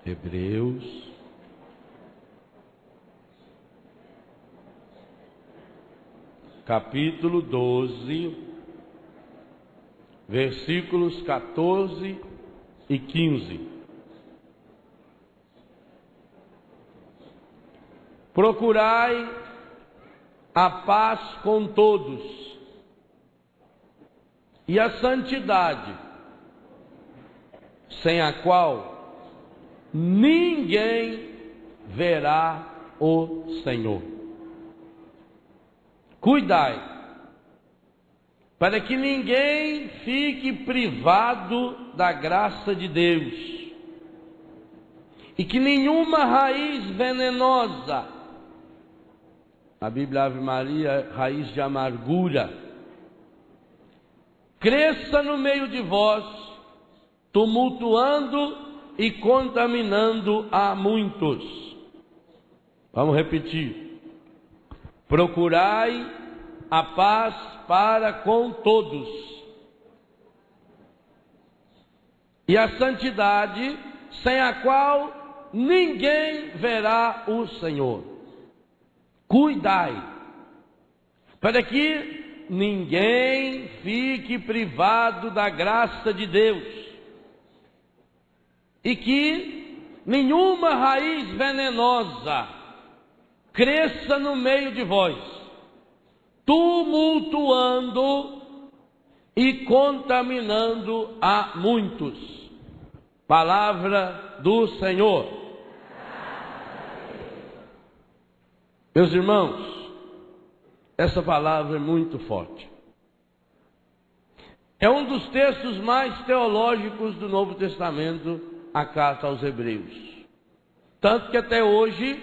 Hebreus, capítulo 12, versículos 14 e 15. Procurai a paz com todos e a santidade, sem a qual ninguém verá o Senhor. Cuidai, para que ninguém fique privado da graça de Deus, e que nenhuma raiz venenosa, a Bíblia Ave Maria, raiz de amargura, cresça no meio de vós, tumultuando e contaminando a muitos. Vamos repetir. Procurai a paz para com todos e a santidade, sem a qual ninguém verá o Senhor. Cuidai, para que ninguém fique privado da graça de Deus, e que nenhuma raiz venenosa cresça no meio de vós, tumultuando e contaminando a muitos. Palavra do Senhor. Meus irmãos, essa palavra é muito forte. É um dos textos mais teológicos do Novo Testamento, a carta aos Hebreus. Tanto que até hoje,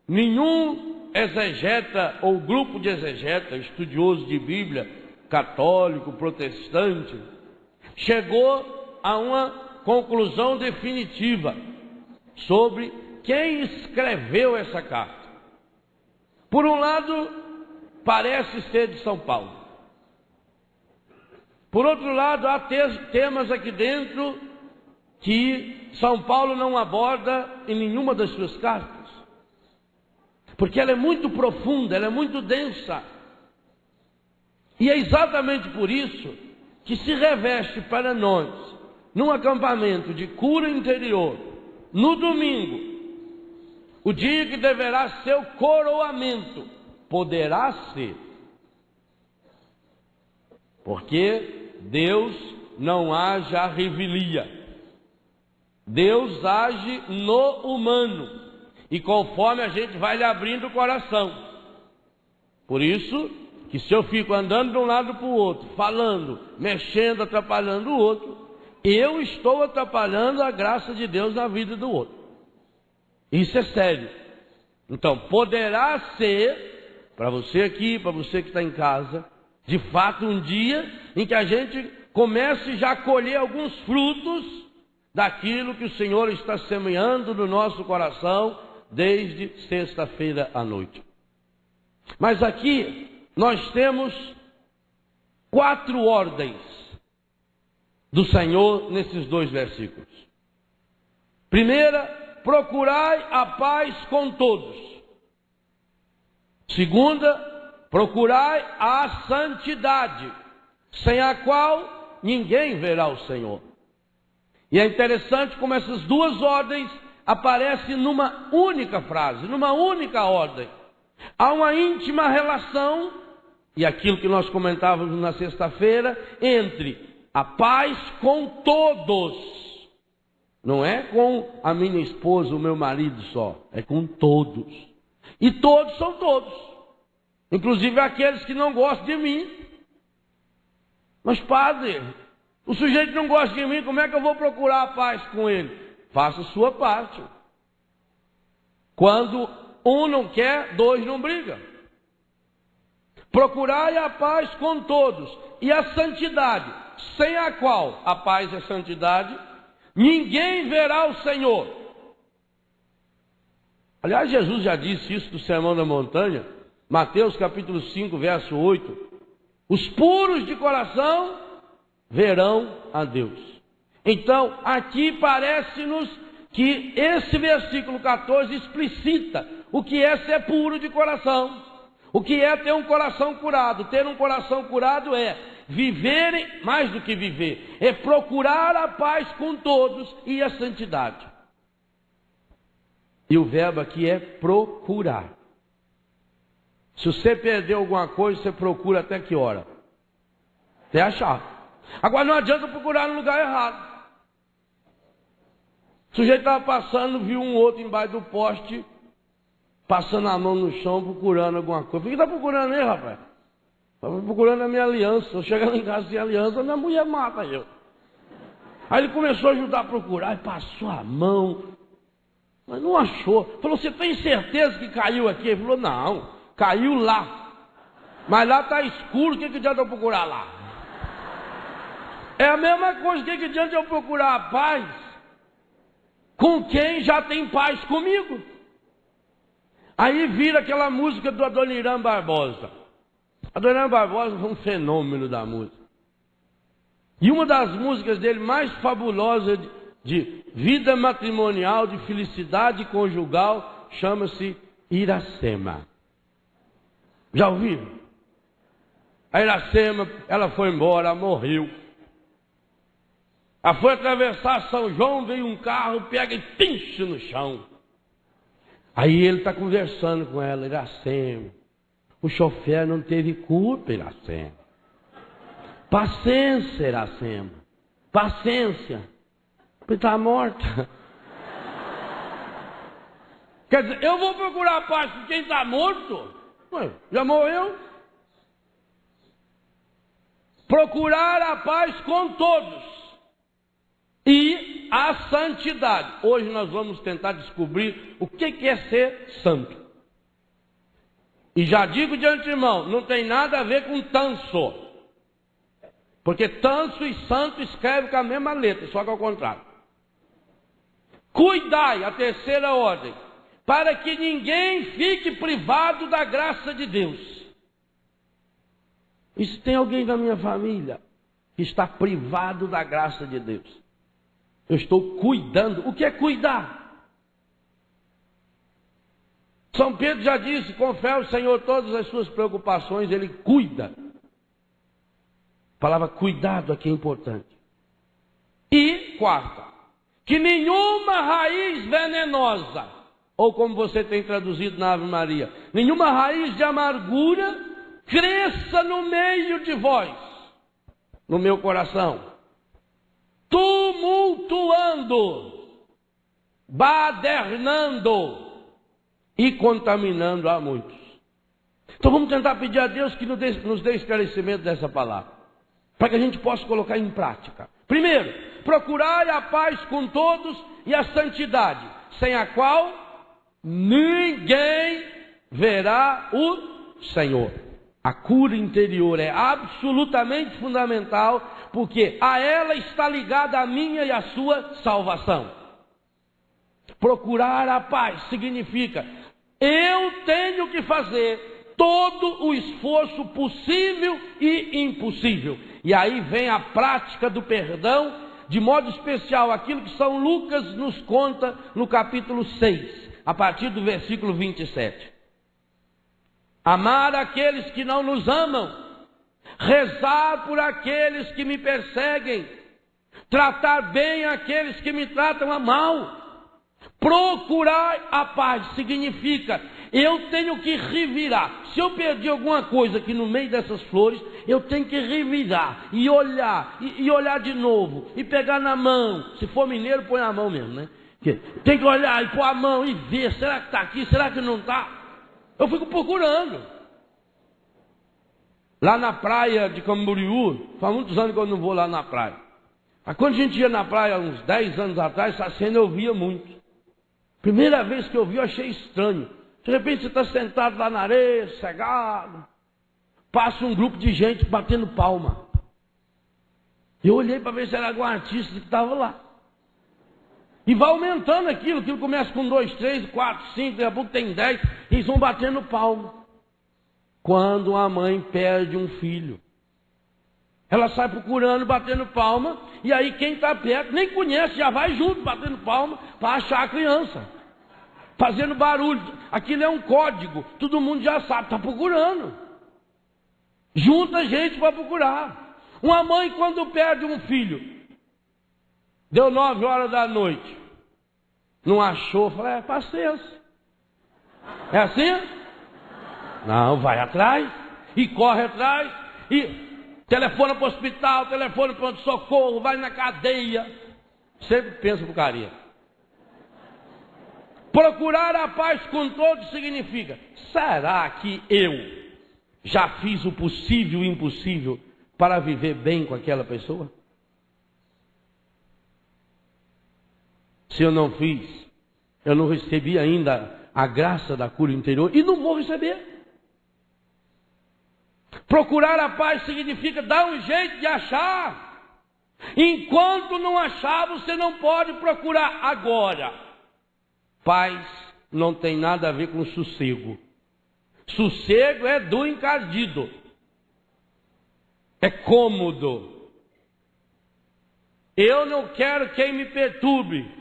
nenhum exegeta ou grupo de exegeta, estudioso de Bíblia, católico, protestante, chegou a uma conclusão definitiva sobre quem escreveu essa carta. Por um lado, parece ser de São Paulo. Por outro lado, há temas aqui dentro que São Paulo não aborda em nenhuma das suas cartas, porque ela é muito profunda, ela é muito densa, e é exatamente por isso que se reveste para nós, num acampamento de cura interior, no domingo, o dia que deverá ser o coroamento, poderá ser, porque Deus não age à revelia. Deus age no humano, e conforme a gente vai lhe abrindo o coração. Por isso, que se eu fico andando de um lado para o outro, falando, mexendo, atrapalhando o outro, eu estou atrapalhando a graça de Deus na vida do outro. Isso é sério. Então, poderá ser, para você aqui, para você que está em casa, de fato um dia em que a gente comece já a colher alguns frutos daquilo que o Senhor está semeando no nosso coração desde sexta-feira à noite. Mas aqui nós temos 4 ordens do Senhor nesses 2 versículos. Primeira, procurai a paz com todos. Segunda, procurai a santidade, sem a qual ninguém verá o Senhor. E é interessante como essas 2 ordens aparecem numa única frase, numa única ordem. Há uma íntima relação, e aquilo que nós comentávamos na sexta-feira, entre a paz com todos. Não é com a minha esposa, o meu marido só, é com todos. E todos são todos, inclusive aqueles que não gostam de mim. Mas padre, o sujeito não gosta de mim, como é que eu vou procurar a paz com ele? Faça a sua parte. Quando um não quer, 2 não brigam. Procurai a paz com todos e a santidade, sem a qual, a paz e a santidade, ninguém verá o Senhor. Aliás, Jesus já disse isso no Sermão da Montanha, Mateus capítulo 5, verso 8. Os puros de coração verão a Deus. Então, aqui parece-nos que esse versículo 14 explicita o que é ser puro de coração, o que é ter um coração curado. Ter um coração curado é viver, mais do que viver, é procurar a paz com todos e a santidade. E o verbo aqui é procurar. Se você perdeu alguma coisa, você procura até que hora? Até achar. Agora não adianta procurar no lugar errado. O sujeito estava passando, viu um outro embaixo do poste, passando a mão no chão, procurando alguma coisa. O que está procurando aí, rapaz? Estava procurando a minha aliança. Eu chego lá em casa sem aliança, minha mulher mata eu. Aí ele começou a ajudar a procurar, e passou a mão, mas não achou. Falou, você tem certeza que caiu aqui? Ele falou, não, caiu lá. Mas lá está escuro, o que adianta eu procurar lá? É a mesma coisa, o que adianta eu procurar a paz com quem já tem paz comigo? Aí vira aquela música do Adoniran Barbosa. Adoniran Barbosa foi um fenômeno da música. E uma das músicas dele mais fabulosas de vida matrimonial, de felicidade conjugal, chama-se Iracema. Já ouviram? A Iracema, ela foi embora, morreu. Ela foi atravessar São João, veio um carro, pega e pincha no chão. Aí ele está conversando com ela, Iracema. O chofer não teve culpa, Iracema. Paciência, Iracema. Paciência. Porque está morta. Quer dizer, eu vou procurar a paz com quem está morto? Ué, já morreu? Procurar a paz com todos. E a santidade. Hoje nós vamos tentar descobrir o que é ser santo. E já digo de antemão, não tem nada a ver com tanso. Porque tanso e santo escrevem com a mesma letra, só que ao contrário. Cuidai, a terceira ordem, para que ninguém fique privado da graça de Deus. E se tem alguém da minha família que está privado da graça de Deus? Eu estou cuidando. O que é cuidar? São Pedro já disse, confere ao Senhor todas as suas preocupações, Ele cuida. A palavra cuidado aqui é importante. E quarta, que nenhuma raiz venenosa, ou como você tem traduzido na Ave Maria, nenhuma raiz de amargura cresça no meio de vós, no meu coração, tumultuando, badernando e contaminando a muitos. Então vamos tentar pedir a Deus que nos dê esclarecimento dessa palavra, para que a gente possa colocar em prática. Primeiro, procurai a paz com todos e a santidade, sem a qual ninguém verá o Senhor. A cura interior é absolutamente fundamental, porque a ela está ligada a minha e a sua salvação. Procurar a paz significa, eu tenho que fazer todo o esforço possível e impossível. E aí vem a prática do perdão, de modo especial aquilo que São Lucas nos conta no capítulo 6, a partir do versículo 27. Amar aqueles que não nos amam, rezar por aqueles que me perseguem, tratar bem aqueles que me tratam a mal. Procurar a paz significa, eu tenho que revirar. Se eu perdi alguma coisa aqui no meio dessas flores, eu tenho que revirar e olhar, e olhar de novo, e pegar na mão. Se for mineiro, põe a mão mesmo, né? Tem que olhar e pôr a mão e ver, será que está aqui, será que não está? Eu fico procurando. Lá na praia de Camboriú, faz muitos anos que eu não vou lá na praia. Mas quando a gente ia na praia, uns 10 anos atrás, essa cena eu via muito. Primeira vez que eu vi, eu achei estranho. De repente você está sentado lá na areia, cegado. Passa um grupo de gente batendo palma. Eu olhei para ver se era algum artista que estava lá. E vai aumentando aquilo começa com 2, 3, 4, 5, daqui a pouco tem 10, e eles vão batendo palma. Quando a mãe perde um filho, Ela sai procurando, batendo palma, e aí quem está perto nem conhece, já vai junto, batendo palma, para achar a criança. Fazendo barulho. Aquilo é um código, todo mundo já sabe, está procurando. Junta gente para procurar. Uma mãe, quando perde um filho, deu 9 horas da noite, não achou, fala, é paciência. É assim? Não, vai atrás, e corre atrás, e telefona para o hospital, telefona para o socorro, vai na cadeia. Sempre pensa porcaria. Procurar a paz com todos significa, será que eu já fiz o possível e o impossível para viver bem com aquela pessoa? Se eu não fiz, eu não recebi ainda a graça da cura interior e não vou receber. Procurar a paz significa dar um jeito de achar. Enquanto não achar, você não pode procurar agora. Paz não tem nada a ver com sossego. Sossego é do encardido. É cômodo. Eu não quero quem me perturbe.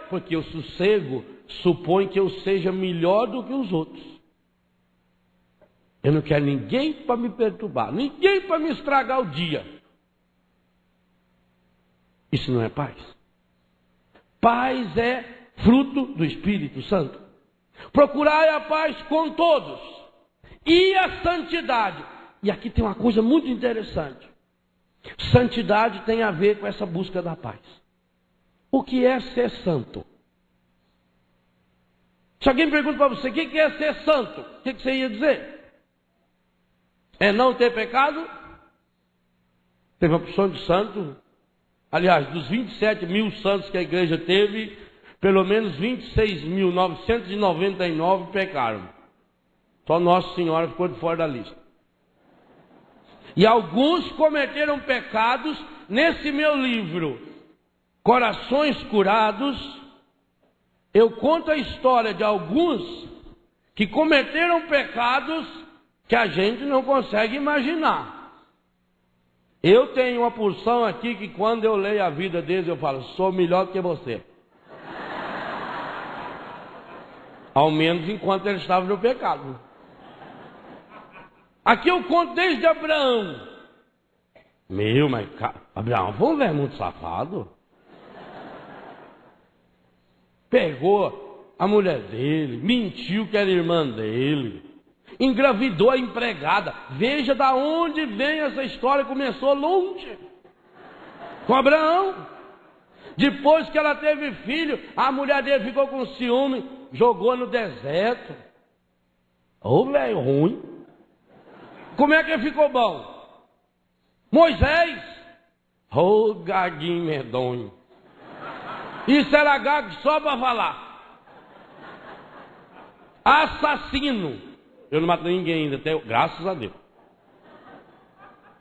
Porque o sossego supõe que eu seja melhor do que os outros. Eu não quero ninguém para me perturbar, ninguém para me estragar o dia. Isso não é paz. Paz é fruto do Espírito Santo. Procurai a paz com todos e a santidade. E aqui tem uma coisa muito interessante. Santidade tem a ver com essa busca da paz. O que é ser santo? Se alguém pergunta para você, o que é ser santo? O que você ia dizer? É não ter pecado? Teve uma opção de santo. Aliás, dos 27 mil santos que a igreja teve, pelo menos 26.999 pecaram. Só Nossa Senhora ficou de fora da lista. E alguns cometeram pecados. Nesse meu livro, Corações Curados, eu conto a história de alguns que cometeram pecados que a gente não consegue imaginar. Eu tenho uma porção aqui que quando eu leio a vida deles eu falo, sou melhor do que você. Ao menos enquanto eles estavam no pecado. Aqui eu conto desde Abraão. Mas Abraão foi um velho muito safado. Pegou a mulher dele, mentiu que era irmã dele, engravidou a empregada. Veja da onde vem essa história, começou longe, com Abraão. Depois que ela teve filho, a mulher dele ficou com ciúme, jogou no deserto. Ô velho ruim. Como é que ele ficou bom? Moisés, ô gaguinho medonho. Isso era gago só para falar. Assassino. Eu não mato ninguém ainda, até, graças a Deus.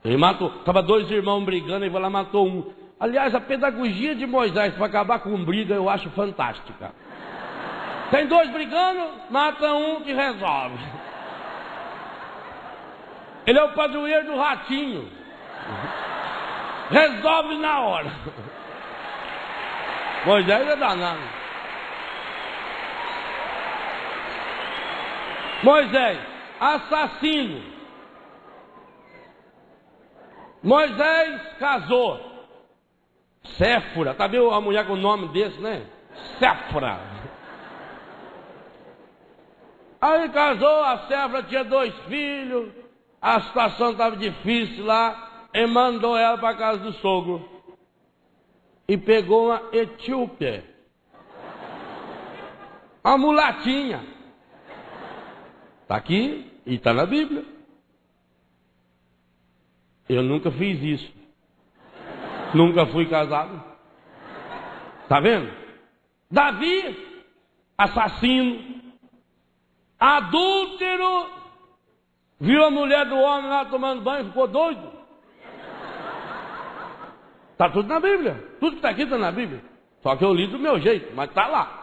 Ele matou, estava 2 irmãos brigando, ele foi lá e matou um. Aliás, a pedagogia de Moisés para acabar com briga eu acho fantástica. Tem 2 brigando, mata um que resolve. Ele é o padroeiro do ratinho. Resolve na hora. Moisés é danado. Moisés, assassino. Moisés casou. Séfora, tá vendo a mulher com o nome desse, né? Séfora. Aí casou, a Séfora tinha 2 filhos. A situação estava difícil lá. E mandou ela para a casa do sogro. E pegou uma etíope. Uma mulatinha. Está aqui e está na Bíblia. Eu nunca fiz isso. Nunca fui casado. Está vendo? Davi, assassino, adúltero, viu a mulher do homem lá tomando banho, ficou doido. Está tudo na Bíblia. Tudo que está aqui está na Bíblia. Só que eu li do meu jeito, mas está lá.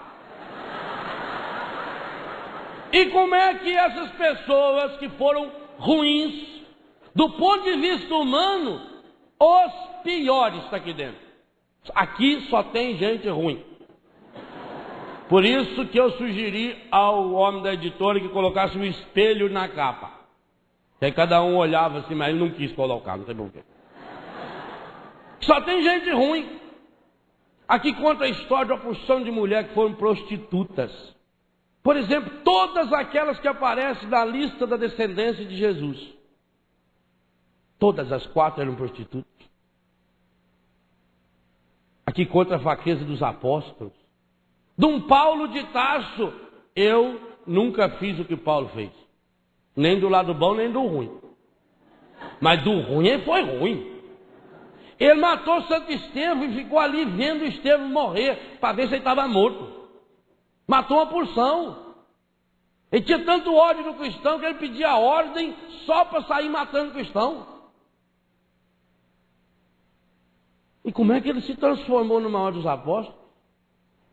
E como é que essas pessoas que foram ruins, Do ponto de vista humano, os piores estão aqui dentro. Aqui só tem gente ruim. Por isso que eu sugeri ao homem da editora que colocasse um espelho na capa. Aí cada um olhava assim, mas ele não quis colocar, não sei porquê. Só tem gente ruim. Aqui conta a história de uma porção de mulheres que foram prostitutas. Por exemplo, todas aquelas que aparecem na lista da descendência de Jesus. Todas as 4 eram prostitutas. Aqui conta a fraqueza dos apóstolos. De um Paulo de Tarso, eu nunca fiz o que Paulo fez. Nem do lado bom, nem do ruim. Mas do ruim, ele foi ruim. Ele matou Santo Estevão e ficou ali vendo Estevão morrer, para ver se ele estava morto. Matou uma porção. Ele tinha tanto ódio do cristão que ele pedia ordem só para sair matando cristão. E como é que ele se transformou no maior dos apóstolos?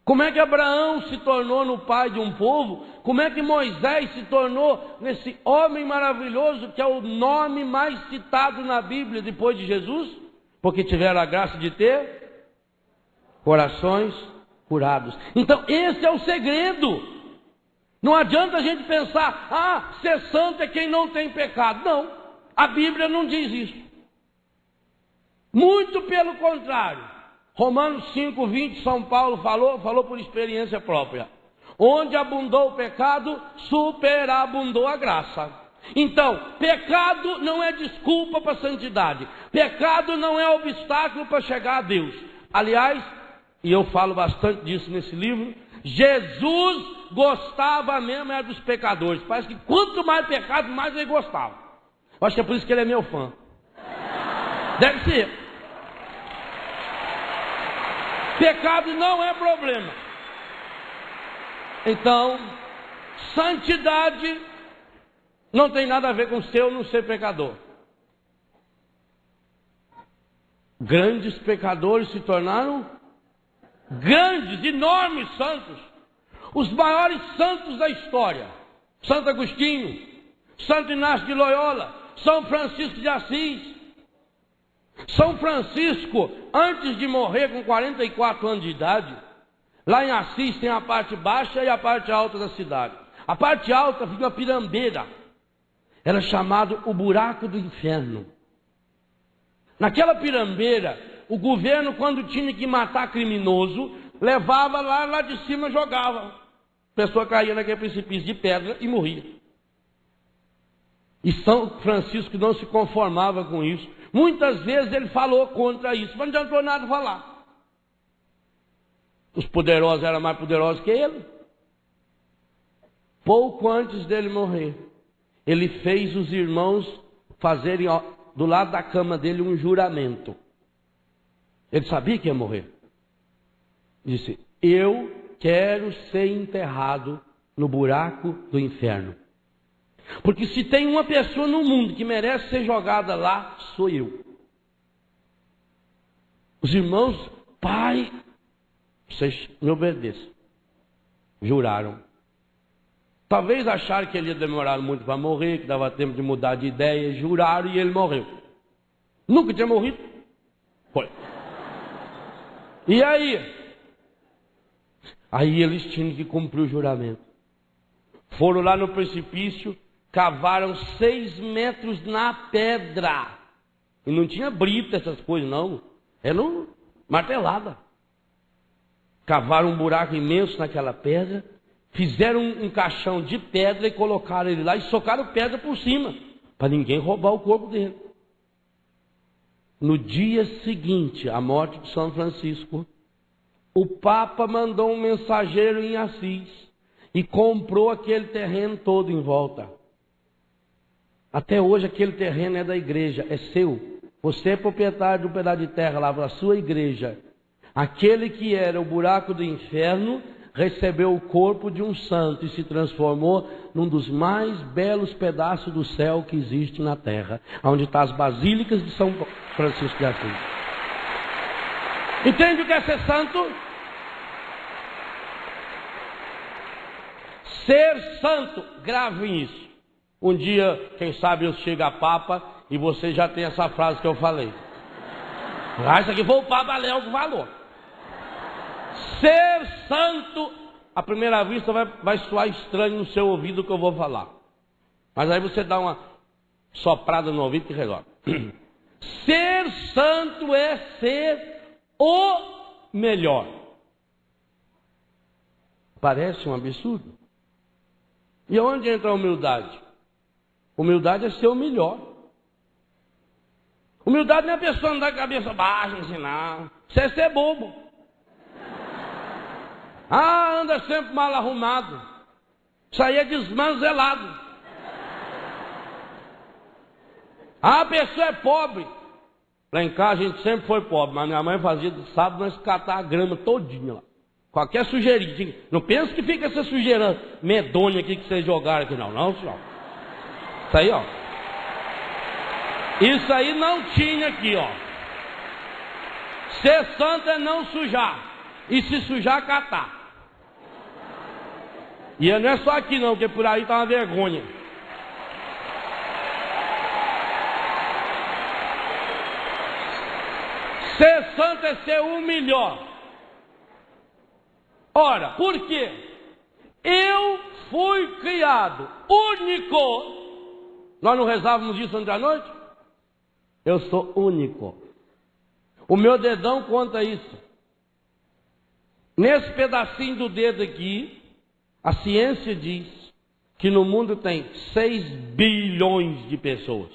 Como é que Abraão se tornou no pai de um povo? Como é que Moisés se tornou nesse homem maravilhoso que é o nome mais citado na Bíblia depois de Jesus? Porque tiveram a graça de ter corações curados. Então esse é o segredo. Não adianta a gente pensar, ser santo é quem não tem pecado. Não, a Bíblia não diz isso. Muito pelo contrário. Romanos 5:20, São Paulo falou por experiência própria. Onde abundou o pecado, superabundou a graça. Então, pecado não é desculpa para a santidade. Pecado não é obstáculo para chegar a Deus. Aliás, e eu falo bastante disso nesse livro, Jesus gostava mesmo era dos pecadores. Parece que quanto mais pecado, mais ele gostava. Eu acho que é por isso que ele é meu fã. Deve ser. Pecado não é problema. Então, santidade não tem nada a ver com ser ou não ser pecador. Grandes pecadores se tornaram grandes, enormes santos. Os maiores santos da história. Santo Agostinho, Santo Inácio de Loyola, São Francisco de Assis. São Francisco, antes de morrer com 44 anos de idade, lá em Assis tem a parte baixa e a parte alta da cidade. A parte alta fica uma pirambeira. Era chamado o buraco do inferno. Naquela pirambeira, o governo, quando tinha que matar criminoso, levava lá de cima e jogava. A pessoa caía naquele precipício de pedra e morria. E São Francisco não se conformava com isso. Muitas vezes ele falou contra isso, mas não adiantou nada falar. Os poderosos eram mais poderosos que ele. Pouco antes dele morrer, ele fez os irmãos fazerem do lado da cama dele um juramento. Ele sabia que ia morrer. Disse: eu quero ser enterrado no buraco do inferno. Porque se tem uma pessoa no mundo que merece ser jogada lá, sou eu. Os irmãos, pai, vocês me obedeçam. Juraram. Talvez acharam que ele ia demorar muito para morrer, que dava tempo de mudar de ideia. Juraram e ele morreu. Nunca tinha morrido. Foi. E aí? Aí eles tinham que cumprir o juramento. Foram lá no precipício, cavaram 6 metros na pedra. E não tinha brita, essas coisas não. Era martelada. Cavaram um buraco imenso naquela pedra. Fizeram um caixão de pedra e colocaram ele lá e socaram pedra por cima. Para ninguém roubar o corpo dele. No dia seguinte à morte de São Francisco, o Papa mandou um mensageiro em Assis e comprou aquele terreno todo em volta. Até hoje aquele terreno é da igreja, é seu. Você é proprietário de um pedaço de terra lá para a sua igreja. Aquele que era o buraco do inferno recebeu o corpo de um santo e se transformou num dos mais belos pedaços do céu que existe na terra, onde estão as basílicas de São Francisco de Assis. Entende o que é ser santo? Ser santo, gravem isso. Um dia, quem sabe eu chego a Papa E você já tem essa frase que eu falei. Ah, isso aqui foi o Papa Léo que falou. Ser santo, à primeira vista vai soar estranho no seu ouvido o que eu vou falar. Mas aí você dá uma soprada no ouvido que resolve. Ser santo é ser o melhor. Parece um absurdo. E onde entra a humildade? Humildade é ser o melhor. Humildade não é a pessoa andar com a cabeça baixa, ensinar. Isso é ser bobo. Ah, anda sempre mal arrumado. Isso aí é desmanzelado. Ah, a pessoa é pobre. Lá em casa a gente sempre foi pobre, mas minha mãe fazia de sábado nós catar a grama todinha lá. Qualquer sujeirinha. Não pensa que fica essa sujeira medonha aqui que vocês jogaram aqui, não. Não, senhor. Isso aí, ó. Isso aí não tinha aqui, ó. Ser santo é não sujar. E se sujar, catar. E não é só aqui não, porque por aí tá uma vergonha. Ser santo é ser o melhor. Ora, por quê? Eu fui criado único. Nós não rezávamos isso ontem à noite? Eu sou único. O meu dedão conta isso. Nesse pedacinho do dedo aqui, a ciência diz que no mundo tem 6 bilhões de pessoas.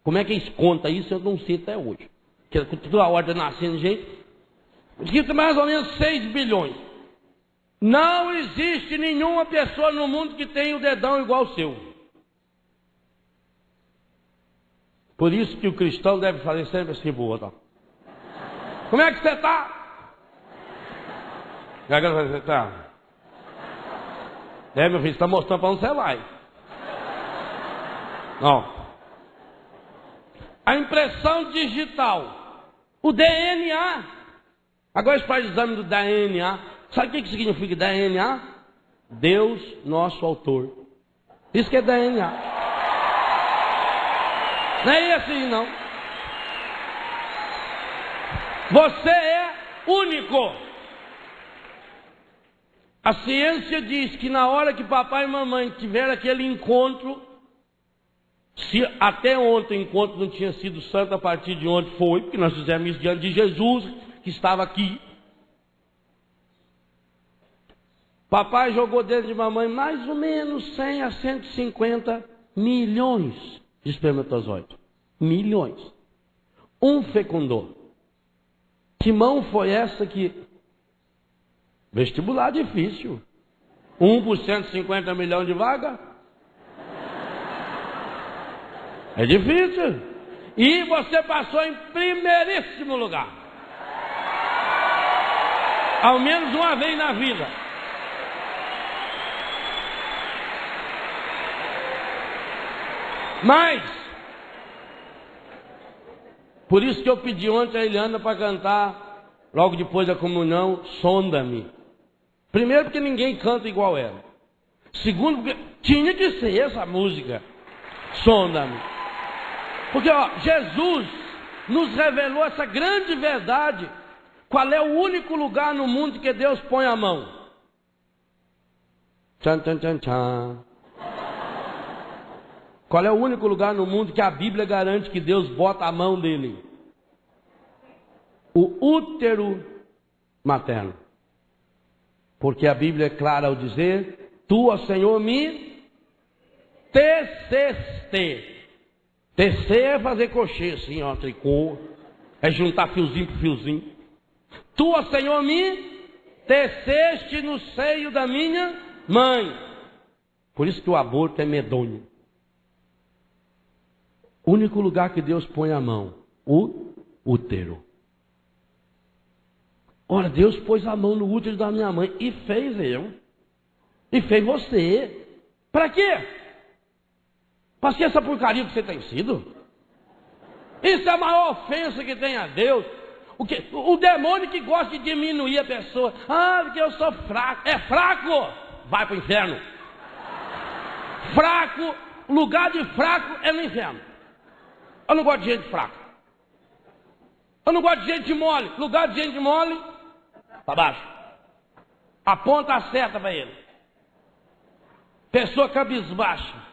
Como é que eles contam isso? Eu não sei até hoje. Que toda a hora nascendo gente. Diz que tem mais ou menos 6 bilhões. Não existe nenhuma pessoa no mundo que tenha o dedão igual ao seu. Por isso que o cristão deve fazer sempre assim pro outro. Como é que você está? Como é que você está? É, meu filho, você está mostrando para onde você vai. Não. A impressão digital. O DNA. Agora eles fazem o exame do DNA. Sabe o que significa DNA? Deus, nosso autor. Isso que é DNA. Não é assim, não. Você é único. A ciência diz que na hora que papai e mamãe tiveram aquele encontro, se até ontem o encontro não tinha sido santo, a partir de ontem foi, porque nós fizemos isso diante de Jesus, que estava aqui. Papai jogou dentro de mamãe mais ou menos 100 a 150 milhões de espermatozoides. Milhões. Um fecundou. Que mão foi essa que... Vestibular difícil. 1 por 150 milhões de vaga? É difícil. E você passou em primeiríssimo lugar. Ao menos uma vez na vida. Mas, por isso que eu pedi ontem a Eliana para cantar, logo depois da comunhão, Sonda-me. Primeiro porque ninguém canta igual ela. Segundo porque tinha que ser essa música, Sonda-me. Porque ó, Jesus nos revelou essa grande verdade. Qual é o único lugar no mundo que Deus põe a mão? Tchan, tchan, tchan, tchan. Qual é o único lugar no mundo que a Bíblia garante que Deus bota a mão dele? O útero materno. Porque a Bíblia é clara ao dizer: Tu, ó Senhor, me teceste. Tecer é fazer crochê assim, ó, tricô. É juntar fiozinho por fiozinho. Tu, ó Senhor, me teceste no seio da minha mãe. Por isso que o aborto é medonho. O único lugar que Deus põe a mão, o útero. Ora, Deus pôs a mão no útero da minha mãe e fez eu. E fez você. Para quê? Para ser essa porcaria que você tem sido? Isso é a maior ofensa que tem a Deus. O demônio que gosta de diminuir a pessoa. Ah, porque eu sou fraco. É fraco? Vai para o inferno. Fraco, lugar de fraco é no inferno. Eu não gosto de gente fraca. Eu não gosto de gente mole. Lugar de gente mole, para baixo. Aponta a seta para ele. Pessoa cabisbaixa.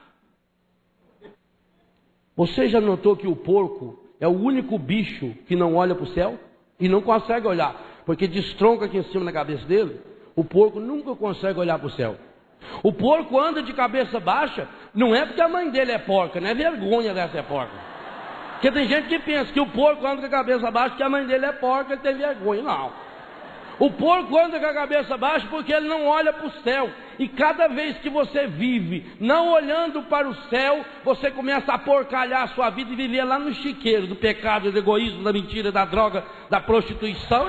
Você já notou que o porco é o único bicho que não olha para o céu? E não consegue olhar, porque destronca aqui em cima da cabeça dele. O porco nunca consegue olhar para o céu. O porco anda de cabeça baixa, não é porque a mãe dele é porca, não é vergonha dessa é porca. Porque tem gente que pensa que o porco anda com a cabeça baixa porque a mãe dele é porca, ele tem vergonha. Não. O porco anda com a cabeça baixa porque ele não olha para o céu. E cada vez que você vive não olhando para o céu, você começa a porcalhar a sua vida e viver lá no chiqueiro do pecado, do egoísmo, da mentira, da droga, da prostituição.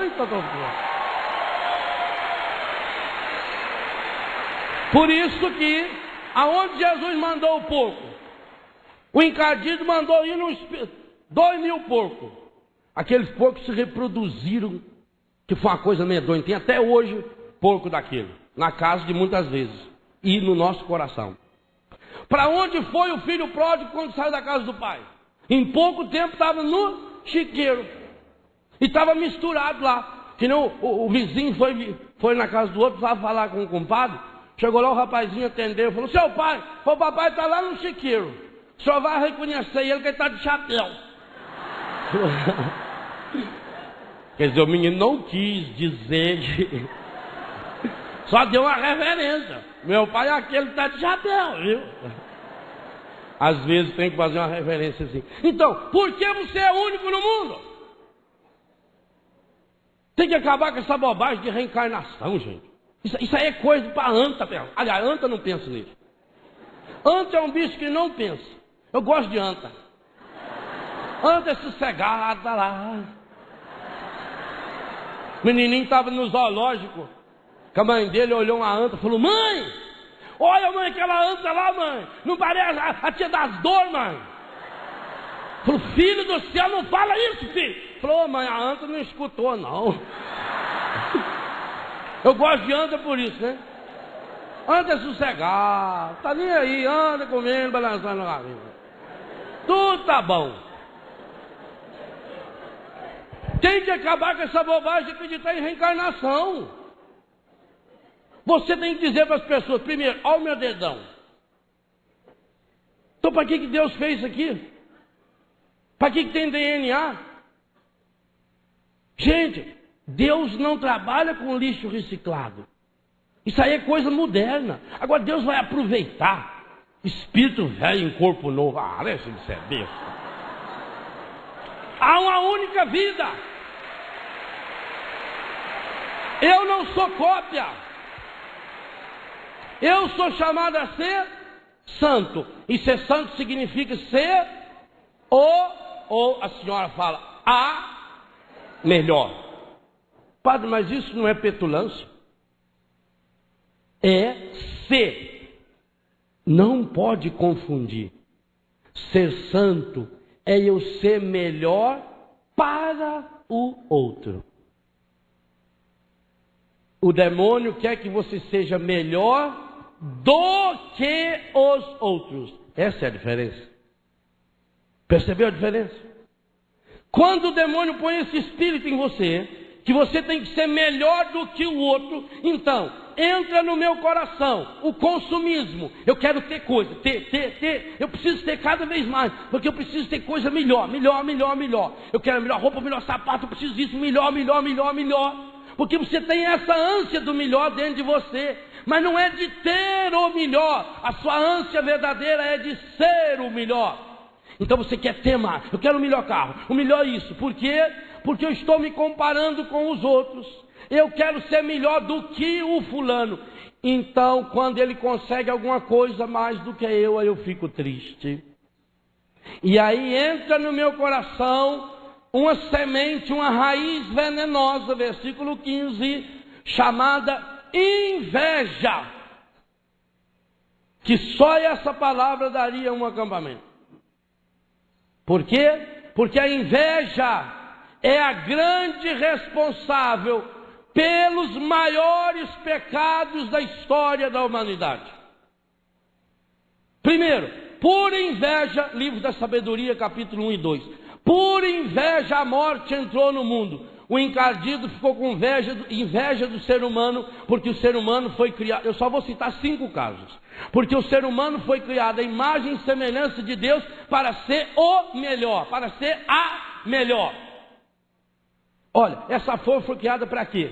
Por isso que, aonde Jesus mandou o porco, o encardido mandou ir nos 2.000 porcos. Aqueles porcos se reproduziram, que foi uma coisa medonha. Tem até hoje porco daquele, na casa de muitas vezes, e no nosso coração. Para onde foi o filho pródigo quando saiu da casa do pai? Em pouco tempo estava no chiqueiro, e estava misturado lá. Que não, o vizinho foi na casa do outro, precisava falar com o compadre. Chegou lá, o rapazinho atendeu, falou: seu pai, o papai está lá no chiqueiro, o senhor vai reconhecer ele que ele está de chapéu. Quer dizer, o menino não quis dizer que... Só deu uma reverência. Meu pai é aquele que está de chapéu, viu? Às vezes tem que fazer uma reverência assim. Então, por que você é único no mundo? Tem que acabar com essa bobagem de reencarnação, gente. Isso aí é coisa para anta. Aliás, anta não pensa nisso. Anta é um bicho que não pensa. Eu gosto de anta. Anta é sossegada lá. O menininho estava no zoológico, que a mãe dele olhou uma anta e falou: mãe, olha mãe, aquela anta lá, mãe, não parece a tia das dores, mãe? Falou: filho do céu, não fala isso, filho. Falou: mãe, a anta não escutou, não. Eu gosto de anta por isso, né? Anta é sossegado, tá nem aí, anda comendo, balançando a cabeça. Tudo tá bom. Tem que acabar com essa bobagem de acreditar em reencarnação. Você tem que dizer para as pessoas: primeiro, olha o meu dedão. Então para que Deus fez isso aqui? Para que tem DNA? Gente, Deus não trabalha com lixo reciclado. Isso aí é coisa moderna. Agora Deus vai aproveitar espírito velho em corpo novo. Ah, deixa de ser besta. Há uma única vida. Eu não sou cópia. Eu sou chamado a ser santo. E ser santo significa ser ou a senhora fala, a melhor. Padre, mas isso não é petulância? É ser. Não pode confundir. Ser santo é eu ser melhor para o outro. O demônio quer que você seja melhor do que os outros. Essa é a diferença. Percebeu a diferença? Quando o demônio põe esse espírito em você, que você tem que ser melhor do que o outro, então entra no meu coração o consumismo. Eu quero ter coisa, ter. Eu preciso ter cada vez mais, porque eu preciso ter coisa melhor. Eu quero melhor roupa, melhor sapato, eu preciso disso, melhor. Porque você tem essa ânsia do melhor dentro de você. Mas não é de ter o melhor. A sua ânsia verdadeira é de ser o melhor. Então você quer ter mais. Eu quero o melhor carro, o melhor isso. Por quê? Porque eu estou me comparando com os outros. Eu quero ser melhor do que o fulano. Então, quando ele consegue alguma coisa mais do que eu, aí eu fico triste. E aí entra no meu coração uma semente, uma raiz venenosa, versículo 15, chamada inveja. Que só essa palavra daria um acampamento. Por quê? Porque a inveja é a grande responsável pelos maiores pecados da história da humanidade. Primeiro, Por inveja, livro da sabedoria, capítulo 1 e 2. Por inveja a morte entrou no mundo. O encardido ficou com inveja do ser humano, porque o ser humano foi criado. Eu só vou citar 5 casos. Porque o ser humano foi criado à imagem e semelhança de Deus para ser o melhor, para ser a melhor. Olha, essa flor foi criada para quê?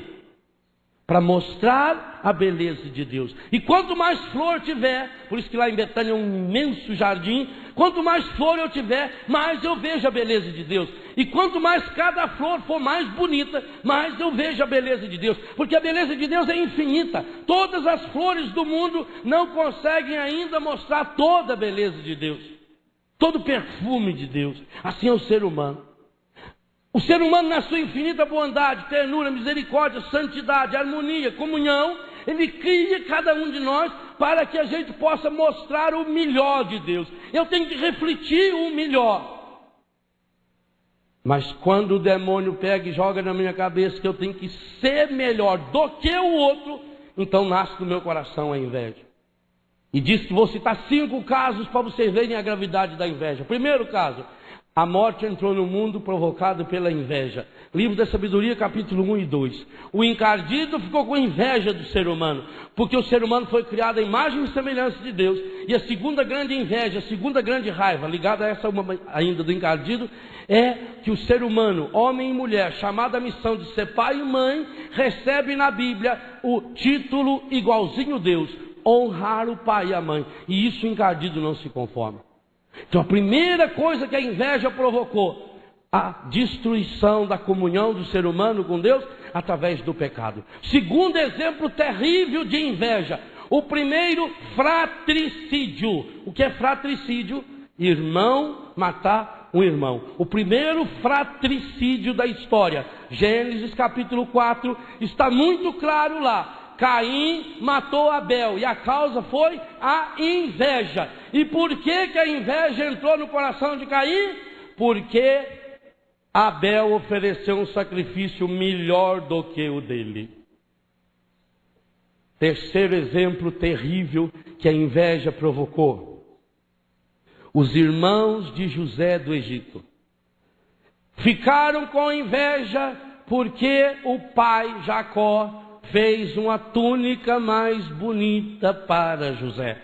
Para mostrar a beleza de Deus. E quanto mais flor tiver, por isso que lá em Betânia é um imenso jardim, quanto mais flor eu tiver, mais eu vejo a beleza de Deus. E quanto mais cada flor for mais bonita, mais eu vejo a beleza de Deus. Porque a beleza de Deus é infinita. Todas as flores do mundo não conseguem ainda mostrar toda a beleza de Deus, todo o perfume de Deus. Assim é o ser humano. O ser humano, na sua infinita bondade, ternura, misericórdia, santidade, harmonia, comunhão, ele cria cada um de nós para que a gente possa mostrar o melhor de Deus. Eu tenho que refletir o melhor. Mas quando o demônio pega e joga na minha cabeça que eu tenho que ser melhor do que o outro, então nasce no meu coração a inveja. E diz que vou citar 5 casos para vocês verem a gravidade da inveja. Primeiro caso: a morte entrou no mundo provocado pela inveja. Livro da sabedoria, capítulo 1 e 2. O encardido ficou com inveja do ser humano, porque o ser humano foi criado à imagem e semelhança de Deus. E a segunda grande inveja, a segunda grande raiva, ligada a essa uma ainda do encardido, é que o ser humano, homem e mulher, chamado à missão de ser pai e mãe, recebe na Bíblia o título igualzinho a Deus: honrar o pai e a mãe. E isso o encardido não se conforma. Então a primeira coisa que a inveja provocou, a destruição da comunhão do ser humano com Deus através do pecado. Segundo exemplo terrível de inveja, o primeiro, fratricídio. O que é fratricídio? Irmão matar um irmão. O primeiro fratricídio da história. Gênesis capítulo 4, está muito claro lá. Caim matou Abel e a causa foi a inveja. E por que que a inveja entrou no coração de Caim? Porque Abel ofereceu um sacrifício melhor do que o dele. Terceiro exemplo terrível que a inveja provocou: os irmãos de José do Egito ficaram com inveja porque o pai Jacó fez uma túnica mais bonita para José.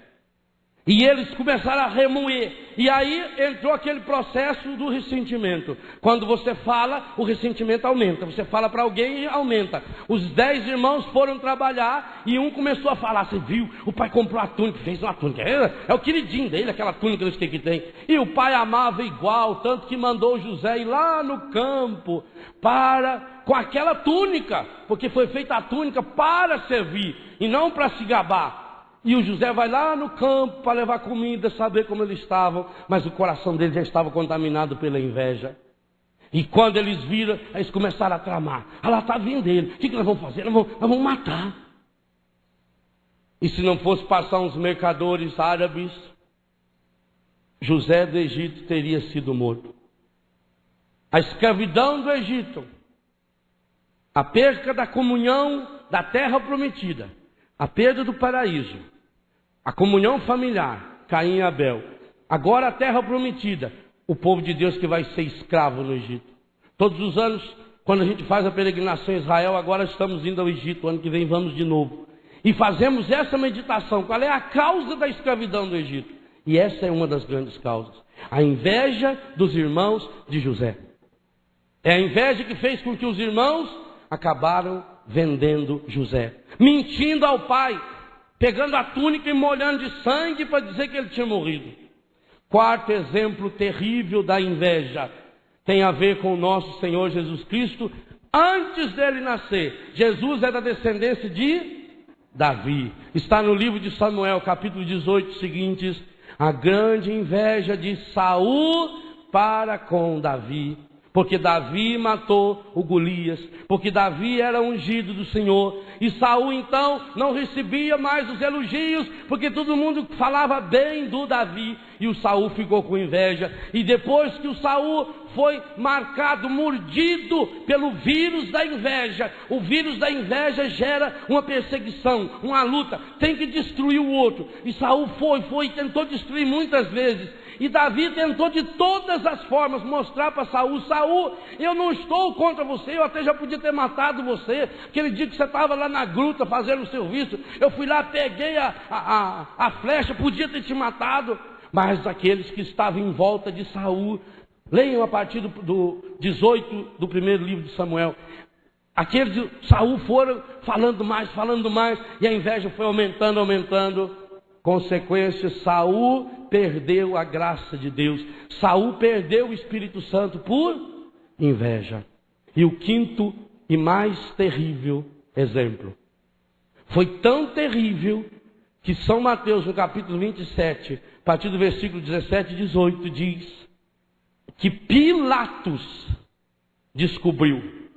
E eles começaram a remoer. E aí entrou aquele processo do ressentimento. Quando você fala, o ressentimento aumenta. Você fala para alguém e aumenta. Os 10 irmãos foram trabalhar e um começou a falar: você viu? O pai comprou a túnica, fez uma túnica. É o queridinho dele, aquela túnica que tem. E o pai amava igual, tanto que mandou José ir lá no campo com aquela túnica, porque foi feita a túnica para servir e não para se gabar. E o José vai lá no campo para levar comida, saber como eles estavam, mas o coração deles já estava contaminado pela inveja. E quando eles viram, eles começaram a tramar: ah, lá está vindo ele, o que nós vamos fazer? Nós vamos matar. E se não fosse passar uns mercadores árabes, José do Egito teria sido morto. A escravidão do Egito, a perda da comunhão da terra prometida, a perda do paraíso, a comunhão familiar, Caim e Abel. Agora a terra prometida, o povo de Deus que vai ser escravo no Egito. Todos os anos, quando a gente faz a peregrinação em Israel, agora estamos indo ao Egito, ano que vem vamos de novo. E fazemos essa meditação: qual é a causa da escravidão do Egito? E essa é uma das grandes causas: a inveja dos irmãos de José. É a inveja que fez com que os irmãos acabaram vendendo José, mentindo ao pai, pegando a túnica e molhando de sangue para dizer que ele tinha morrido. Quarto exemplo terrível da inveja tem a ver com o nosso Senhor Jesus Cristo. Antes dele nascer, Jesus é da descendência de Davi. Está no livro de Samuel, capítulo 18, seguintes: a grande inveja de Saul para com Davi, porque Davi matou o Golias, porque Davi era ungido do Senhor. E Saul então não recebia mais os elogios, porque todo mundo falava bem do Davi. e o Saul ficou com inveja. E depois que o Saul foi marcado, mordido pelo vírus da inveja, o vírus da inveja gera uma perseguição, uma luta, tem que destruir o outro. E Saul foi e tentou destruir muitas vezes. E Davi tentou de todas as formas mostrar para Saul: Saul, eu não estou contra você, eu até já podia ter matado você. Aquele dia que você estava lá na gruta fazendo o serviço, eu fui lá, peguei a flecha, podia ter te matado. Mas aqueles que estavam em volta de Saul, leiam a partir do 18 do primeiro livro de Samuel. Aqueles de Saul foram falando mais, e a inveja foi aumentando. Consequência, Saul perdeu a graça de Deus. Saul perdeu o Espírito Santo por inveja. E o quinto e mais terrível exemplo. Foi tão terrível que São Mateus, no capítulo 27, a partir do versículo 17 e 18, diz que Pilatos descobriu.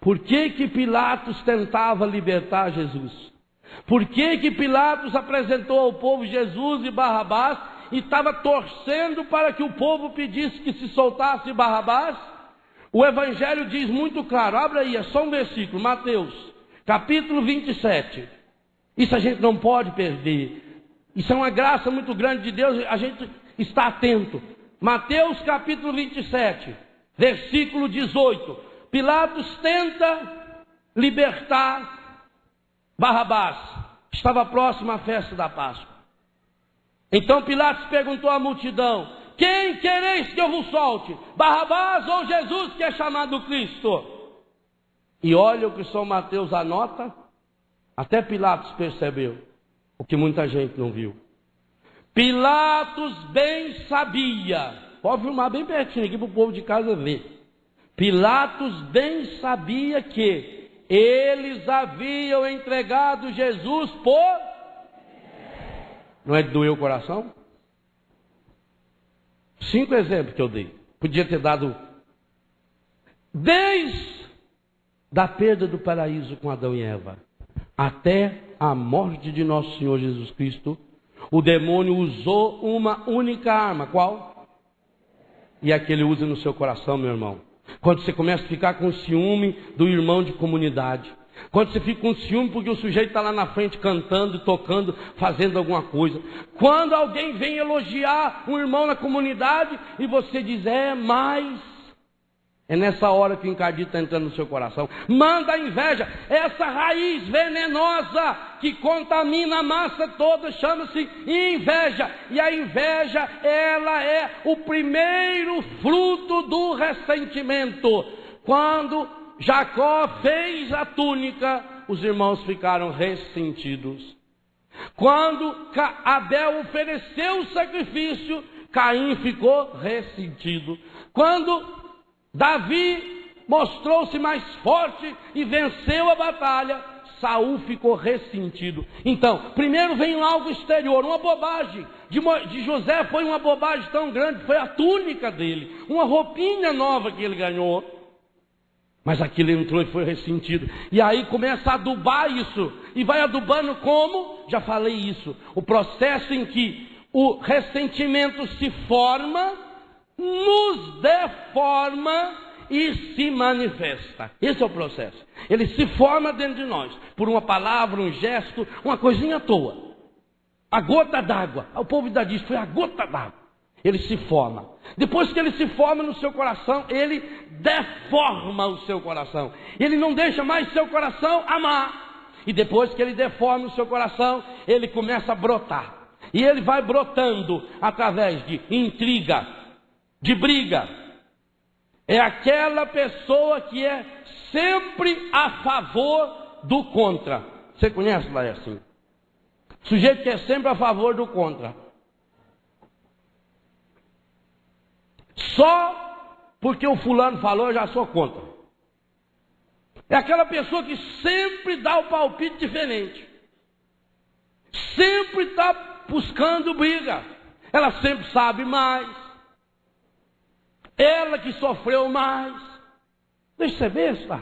Por que Pilatos tentava libertar Jesus? Por que Pilatos apresentou ao povo Jesus e Barrabás e estava torcendo para que o povo pedisse que se soltasse Barrabás? O Evangelho diz muito claro, abra aí, é só um versículo, Mateus, capítulo 27. Isso a gente não pode perder. Isso é uma graça muito grande de Deus, a gente está atento. Mateus capítulo 27, versículo 18. Pilatos tenta libertar Barrabás. Estava próximo à festa da Páscoa. Então Pilatos perguntou à multidão: quem quereis que eu vos solte? Barrabás ou Jesus, que é chamado Cristo? E olha o que São Mateus anota. Até Pilatos percebeu o que muita gente não viu. Pilatos bem sabia. Pode filmar bem pertinho aqui para o povo de casa ver. Pilatos bem sabia que eles haviam entregado Jesus por... Não é de doer o coração? 5 exemplos que eu dei. Podia ter dado... Desde a perda do paraíso com Adão e Eva até a morte de nosso Senhor Jesus Cristo, o demônio usou uma única arma. Qual? E a que ele usa no seu coração, meu irmão. Quando você começa a ficar com ciúme do irmão de comunidade. Quando você fica com ciúme porque o sujeito está lá na frente cantando, tocando, fazendo alguma coisa. Quando alguém vem elogiar um irmão na comunidade e você diz, mas... É nessa hora que o encardido está entrando no seu coração. Manda a inveja, essa raiz venenosa que contamina a massa toda, chama-se inveja. E a inveja, ela é o primeiro fruto do ressentimento. Quando Jacó fez a túnica, os irmãos ficaram ressentidos. Quando Abel ofereceu o sacrifício, Caim ficou ressentido. Quando Davi mostrou-se mais forte e venceu a batalha, Saul ficou ressentido. Então, primeiro vem algo exterior, uma bobagem. De José foi uma bobagem tão grande, foi a túnica dele, uma roupinha nova que ele ganhou. Mas aquilo entrou e foi ressentido. E aí começa a adubar isso. E vai adubando como? Já falei isso. O processo em que o ressentimento se forma, nos deforma e se manifesta. Esse é o processo. Ele se forma dentro de nós, por uma palavra, um gesto, uma coisinha à toa. A gota d'água. O povo ainda diz, foi a gota d'água. Ele se forma. Depois que ele se forma no seu coração, ele deforma o seu coração. Ele não deixa mais seu coração amar. E depois que ele deforma o seu coração, ele começa a brotar. E ele vai brotando através de intriga, de briga. É aquela pessoa que é sempre a favor do contra. Você conhece, Laércio? Assim? Sujeito que é sempre a favor do contra. Só porque o fulano falou, eu já sou contra. É aquela pessoa que sempre dá o palpite diferente. Sempre está buscando briga. Ela sempre sabe mais. Ela que sofreu mais. Deixa você ver, está.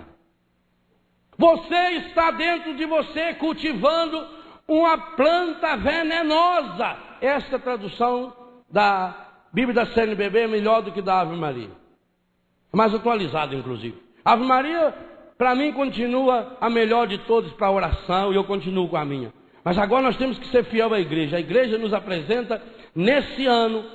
Você está dentro de você cultivando uma planta venenosa. Esta tradução da Bíblia da CNBB é melhor do que da Ave Maria. Mais atualizada, inclusive. A Ave Maria, para mim, continua a melhor de todas para a oração, e eu continuo com a minha. Mas agora nós temos que ser fiel à igreja. A igreja nos apresenta, nesse ano,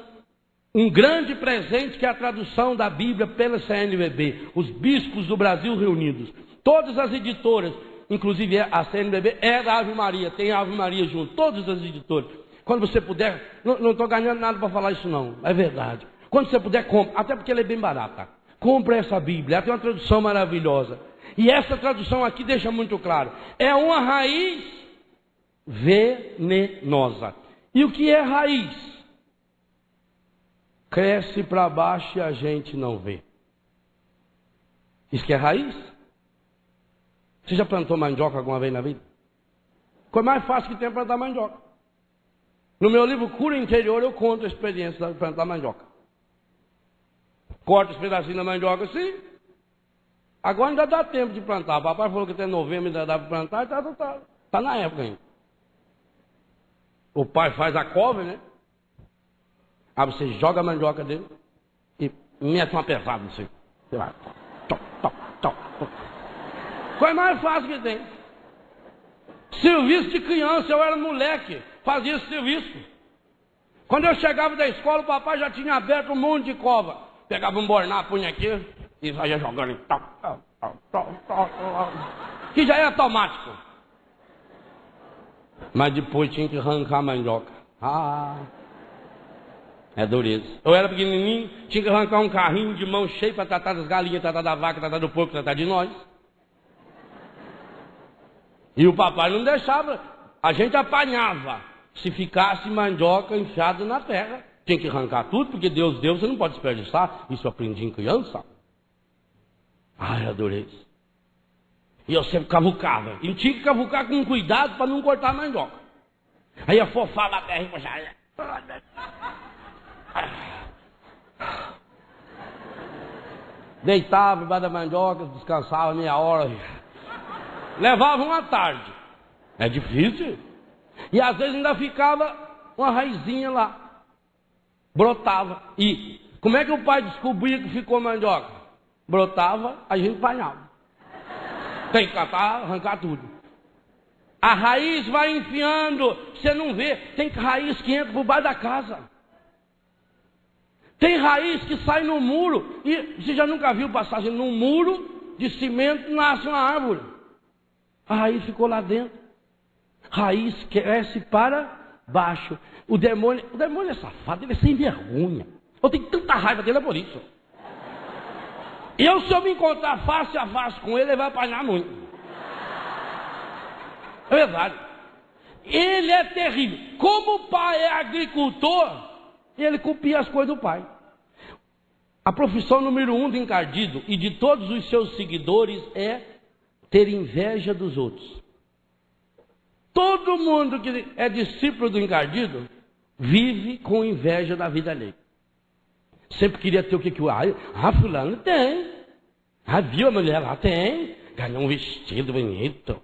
um grande presente, que é a tradução da Bíblia pela CNBB. Os bispos do Brasil reunidos. Todas as editoras, inclusive a CNBB, é da Ave Maria. Tem a Ave Maria junto. Todas as editoras. Quando você puder, não estou ganhando nada para falar isso não. É verdade. Quando você puder, compre. Até porque ela é bem barata. Compre essa Bíblia. Ela tem uma tradução maravilhosa. E essa tradução aqui deixa muito claro. É uma raiz venenosa. E o que é raiz? Cresce para baixo e a gente não vê. Isso que é raiz? Você já plantou mandioca alguma vez na vida? Coisa mais fácil que tem é plantar mandioca. No meu livro Cura Interior eu conto a experiência de plantar mandioca. Corta os pedacinhos da mandioca assim. Agora ainda dá tempo de plantar. O papai falou que até novembro ainda dá para plantar. Tá na época ainda. O pai faz a couve, né? Aí você joga a mandioca dele e mete uma pesada assim. Você vai. Top. Coisa mais fácil que tem. Serviço de criança, eu era moleque, fazia esse serviço. Quando eu chegava da escola, o papai já tinha aberto um monte de cova. Pegava um borná, punha aqui e saía jogando. Que já é automático. Mas depois tinha que arrancar a mandioca. É dureza. Eu era pequenininho, tinha que arrancar um carrinho de mão cheia para tratar das galinhas, tratar da vaca, tratar do porco, tratar de nós. E o papai não deixava. A gente apanhava. Se ficasse mandioca enfiada na terra. Tinha que arrancar tudo, porque Deus deu, você não pode desperdiçar. Isso eu aprendi em criança. Adorei. E eu sempre cavucava. E tinha que cavucar com cuidado para não cortar a mandioca. Aí afofava a terra e puxava. Deitava embaixo da mandioca, descansava meia hora. Levava uma tarde. É difícil. E às vezes ainda ficava uma raizinha lá. Brotava. E como é que o pai descobria que ficou mandioca? Brotava, a gente apanhava. Tem que catar, arrancar tudo. A raiz vai enfiando, você não vê. Tem raiz que entra por baixo da casa. Tem raiz que sai no muro. E você já nunca viu passagem num muro de cimento nasce uma árvore. A raiz ficou lá dentro. Raiz cresce para baixo. O demônio é safado, ele é sem vergonha. Eu tenho tanta raiva dele, é por isso. Se eu me encontrar face a face com ele, ele vai apanhar muito. É verdade. Ele é terrível. Como o pai é agricultor, ele copia as coisas do pai. A profissão número 1 do encardido e de todos os seus seguidores é ter inveja dos outros. Todo mundo que é discípulo do encardido vive com inveja da vida alheia. Sempre queria ter o que o fulano tem. Viu a mulher lá? Tem. Ganhou um vestido bonito.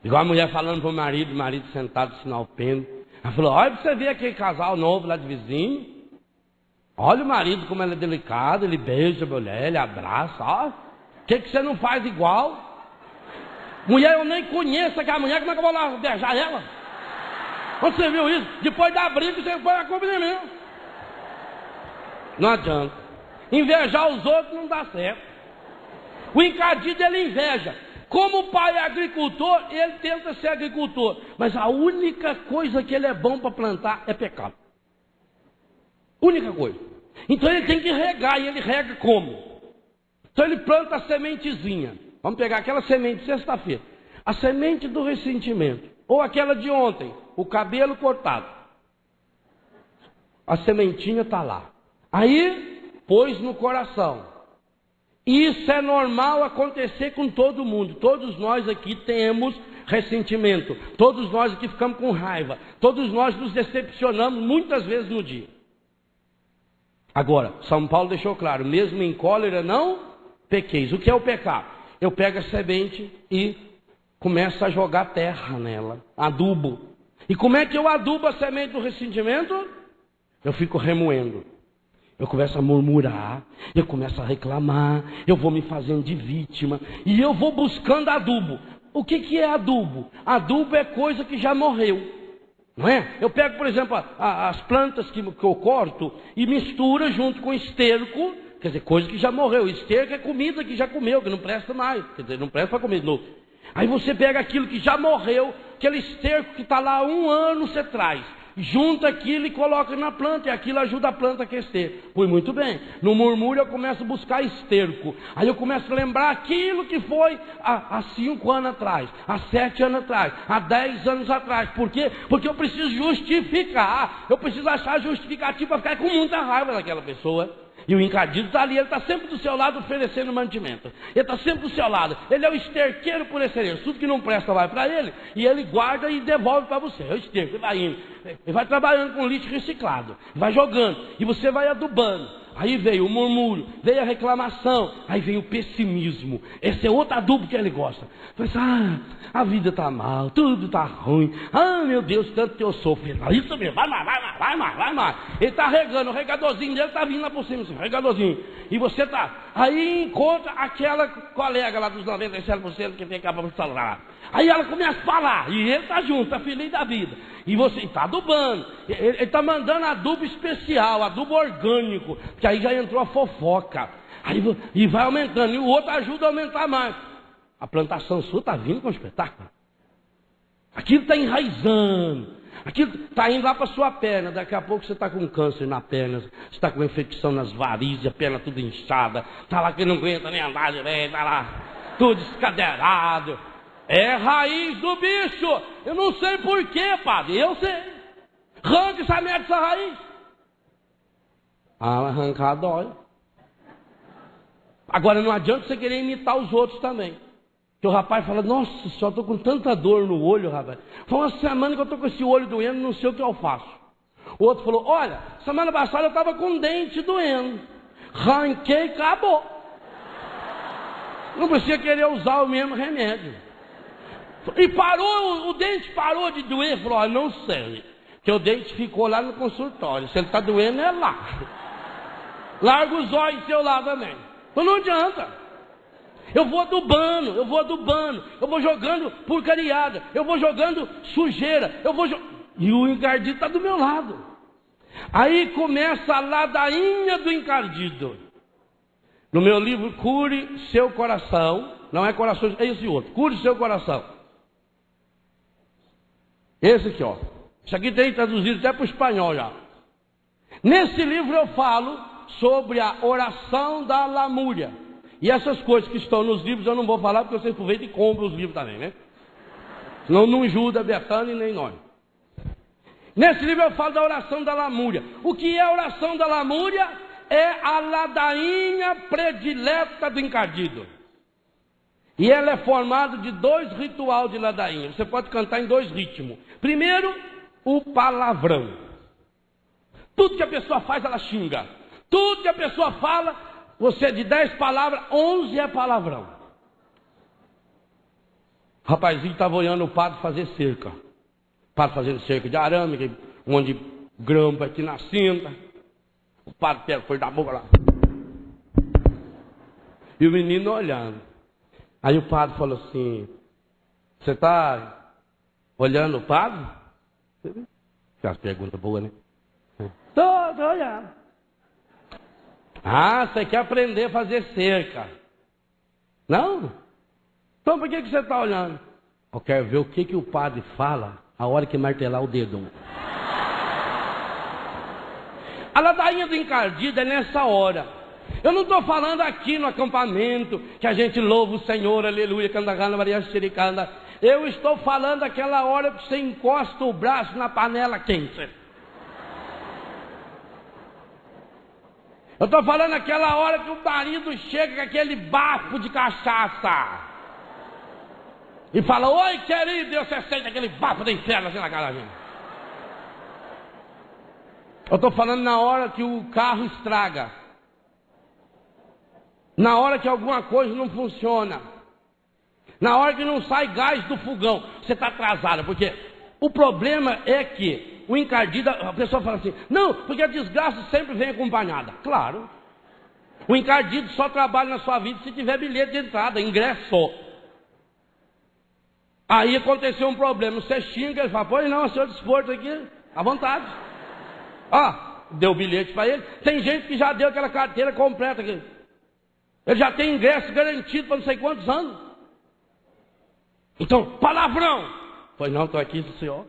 Igual a mulher falando para o marido sentado no sinal pêndulo. Ela falou, olha para você ver aquele casal novo lá de vizinho. Olha o marido como ele é delicado, ele beija a mulher, ele abraça. Ó, o que você não faz igual? Mulher, eu nem conheço aquela mulher, como é que eu vou lá beijar ela? Quando você viu isso? Depois da briga, você foi a culpa de mim. Não adianta. Invejar os outros não dá certo. O encardido, ele inveja. Como o pai é agricultor, ele tenta ser agricultor. Mas a única coisa que ele é bom para plantar é pecado. Única coisa. Então ele tem que regar, e ele rega como? Então ele planta a sementezinha. Vamos pegar aquela semente de sexta-feira. A semente do ressentimento. Ou aquela de ontem, o cabelo cortado. A sementinha está lá. Aí, pôs no coração. Isso é normal acontecer com todo mundo. Todos nós aqui temos ressentimento. Todos nós aqui ficamos com raiva. Todos nós nos decepcionamos muitas vezes no dia. Agora, São Paulo deixou claro, mesmo em cólera não pequeis. O que é o pecado? Eu pego a semente e começo a jogar terra nela, adubo. E como é que eu adubo a semente do ressentimento? eu fico remoendo. Eu começo a murmurar, eu começo a reclamar, eu vou me fazendo de vítima, e eu vou buscando adubo. O que é adubo? Adubo é coisa que já morreu, não é? Eu pego, por exemplo, as plantas que eu corto e misturo junto com esterco, quer dizer, coisa que já morreu. Esterco é comida que já comeu, que não presta mais, quer dizer, não presta para comer de novo. Aí você pega aquilo que já morreu, aquele esterco que está lá há 1 ano, você traz. Junta aquilo e coloca na planta, e aquilo ajuda a planta a crescer. Pois muito bem, no murmúrio eu começo a buscar esterco. Aí eu começo a lembrar aquilo que foi há 5 anos atrás, há 7 anos atrás, há 10 anos atrás. Por quê? Porque eu preciso justificar, eu preciso achar justificativo para ficar com muita raiva daquela pessoa. E o encardido está ali, ele está sempre do seu lado oferecendo mantimento. Ele está sempre do seu lado. Ele é o esterqueiro por excelência. Tudo que não presta vai para ele, e ele guarda e devolve para você. É o esterco, ele vai indo. Ele vai trabalhando com lixo reciclado, vai jogando, e você vai adubando. Aí veio o murmúrio, veio a reclamação, aí vem o pessimismo. Esse é outro adubo que ele gosta. Fala, a vida está mal, tudo está ruim. Meu Deus, tanto que eu sofro. Isso mesmo, vai mais. Ele está regando, o regadorzinho dele está vindo lá por cima, assim, regadorzinho. E você está, aí encontra aquela colega lá dos 97% que tem acabado de falar. Aí ela começa a falar, e ele está junto, está feliz da vida. E você está adubando, ele está mandando adubo especial, adubo orgânico, que aí já entrou a fofoca. Aí, e vai aumentando, e o outro ajuda a aumentar mais. A plantação sua está vindo com um espetáculo. Aquilo está enraizando, aquilo está indo lá para a sua perna. Daqui a pouco você está com câncer na perna, você está com infecção nas varizes, a perna tudo inchada, está lá que não aguenta nem andar direito, está lá tudo escadeirado. É raiz do bicho. Eu não sei porquê, padre. Eu sei. Arranca essa merda dessa raiz. Arrancar dói. Agora não adianta você querer imitar os outros também. Que o rapaz fala, nossa senhora, estou com tanta dor no olho, rapaz. Foi uma semana que eu estou com esse olho doendo, não sei o que eu faço. O outro falou, olha, semana passada eu estava com o dente doendo. Ranquei e acabou. Não precisa querer usar o mesmo remédio. E parou, o dente parou de doer. Falou, olha, não sei, que o dente ficou lá no consultório. Se ele está doendo, é lá. Larga os olhos seu lá também. Então não adianta. Eu vou adubando, eu vou jogando porcariada, eu vou jogando sujeira, e o encardido está do meu lado. Aí começa a ladainha do encardido. No meu livro, Cure Seu Coração, não é coração, é esse outro, Cure Seu Coração. Esse aqui, ó. Isso aqui tem traduzido até para o espanhol já. Nesse livro eu falo sobre a oração da lamúria. E essas coisas que estão nos livros eu não vou falar, porque vocês aproveitam e compram os livros também, né? Senão não ajuda a Betânia nem nós. Nesse livro eu falo da oração da lamúria. O que é a oração da lamúria? É a ladainha predileta do encardido. E ela é formada de 2 rituais de ladainha. Você pode cantar em 2 ritmos. Primeiro, o palavrão. Tudo que a pessoa faz, ela xinga. Tudo que a pessoa fala, você de 10 palavras, 11 é palavrão. O rapazinho estava olhando o padre fazer cerca. O padre fazendo cerca de arame, onde grampo aqui na cinta. O padre pega coisa da boca lá. E o menino olhando. Aí o padre falou assim, você está olhando o padre? Aquelas perguntas boas, né? Estou olhando. Você quer aprender a fazer cerca? Não? Então por que você está olhando? Eu quero ver o que o padre fala a hora que martelar o dedo. A ladainha do encardido é nessa hora. Eu não estou falando aqui no acampamento, que a gente louva o Senhor, aleluia, canta, Maria Xericanda. Eu estou falando aquela hora que você encosta o braço na panela quente. Eu estou falando aquela hora que o marido chega com aquele bafo de cachaça. E fala, oi querido, e você sente aquele bafo do inferno assim na cara da gente. Eu estou falando na hora que o carro estraga. Na hora que alguma coisa não funciona. Na hora que não sai gás do fogão. Você está atrasado, porque O problema é que o encardido, a pessoa fala assim, não, porque a desgraça sempre vem acompanhada. Claro. O encardido só trabalha na sua vida se tiver bilhete de entrada, ingresso. Aí aconteceu um problema, você xinga, ele fala, pois não, senhor desporto aqui, à vontade. Deu o bilhete para ele. Tem gente que já deu aquela carteira completa aqui. Ele já tem ingresso garantido para não sei quantos anos. Então, palavrão. Pois não, estou aqui, senhor.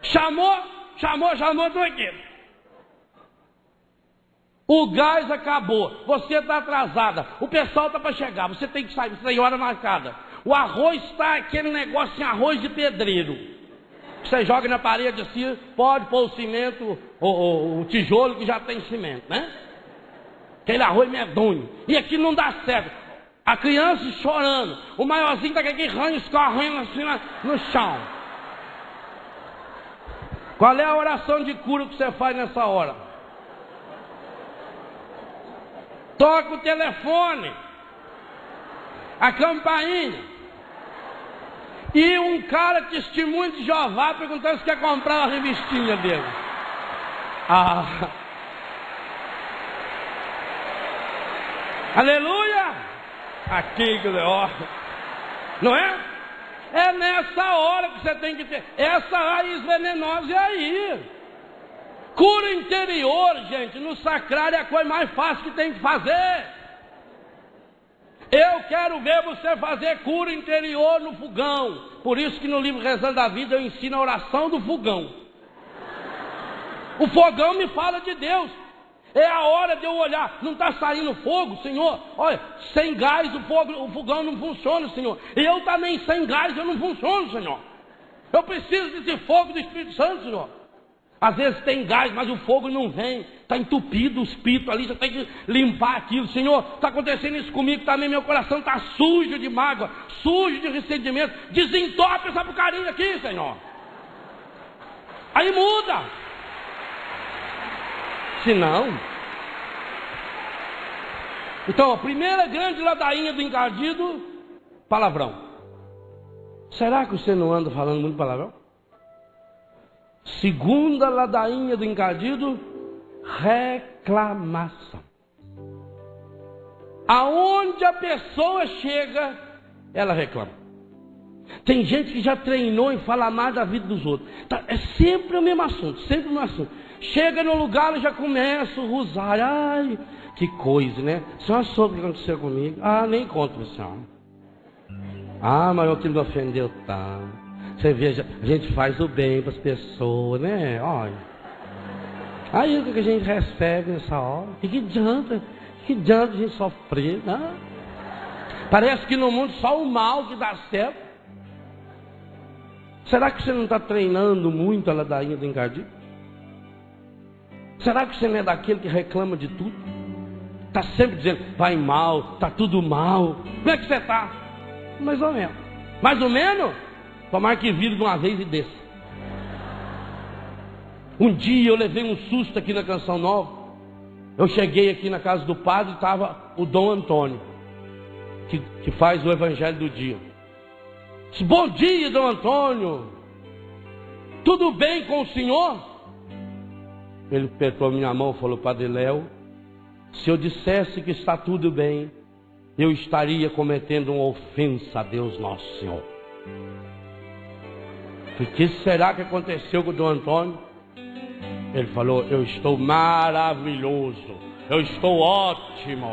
Chamou, estou aqui. O gás acabou, você está atrasada, o pessoal está para chegar, você tem que sair, você tem hora marcada. O arroz está aquele negócio assim, arroz de pedreiro. Você joga na parede assim, pode pôr o cimento, o tijolo que já tem cimento, né? Aquele arroz medonho. E aqui não dá certo. A criança chorando, o maiorzinho está aqui escorrendo assim no chão. Qual é a oração de cura que você faz nessa hora? Toca o telefone, a campainha. E um cara testemunho de Jeová perguntando se quer comprar uma revistinha dele. Aleluia! Aqui, não é? É nessa hora que você tem que ter essa raiz venenosa aí. Cura interior, gente, no sacrário é a coisa mais fácil que tem que fazer. Eu quero ver você fazer cura interior no fogão. Por isso que no livro Rezando a Vida eu ensino a oração do fogão. O fogão me fala de Deus. É a hora de eu olhar. Não está saindo fogo, Senhor? Olha, sem gás o fogão não funciona, Senhor. E eu também sem gás eu não funciono, Senhor. Eu preciso desse fogo do Espírito Santo, Senhor. Às vezes tem gás, mas o fogo não vem. Está entupido os pitos ali, você tem que limpar aquilo. Senhor, está acontecendo isso comigo também. Meu coração está sujo de mágoa, sujo de ressentimento. Desentope essa porcaria aqui, Senhor. Aí muda. Se não. Então, a primeira grande ladainha do encardido, palavrão. Será que você não anda falando muito palavrão? Segunda ladainha do encardido, reclamação. Aonde a pessoa chega, ela reclama. Tem gente que já treinou em falar mais da vida dos outros. É sempre o mesmo assunto, sempre o mesmo assunto. Chega no lugar e já começa o rosário. Ai, que coisa, né? A senhora soube o que aconteceu comigo? Nem conto para a senhora. Mas eu que me ofendeu tanto. Você veja, a gente faz o bem para as pessoas, né? Olha. Aí o que a gente recebe nessa hora? Que adianta? Que adianta a gente sofrer, né? Parece que no mundo só o mal que dá certo. Será que você não está treinando muito a ladainha do encardido? Será que você não é daquele que reclama de tudo? Está sempre dizendo, vai mal, está tudo mal. Como é que você está? Mais ou menos. Mais ou menos? Tomara que vire de uma vez e desça. Um dia eu levei um susto aqui na Canção Nova. Eu cheguei aqui na casa do padre e estava o Dom Antônio, que faz o evangelho do dia. Disse, bom dia, Dom Antônio. Tudo bem com o senhor? Ele apertou a minha mão e falou, Padre Léo, se eu dissesse que está tudo bem, eu estaria cometendo uma ofensa a Deus Nosso Senhor. O que será que aconteceu com o Dom Antônio? Ele falou, eu estou maravilhoso, eu estou ótimo.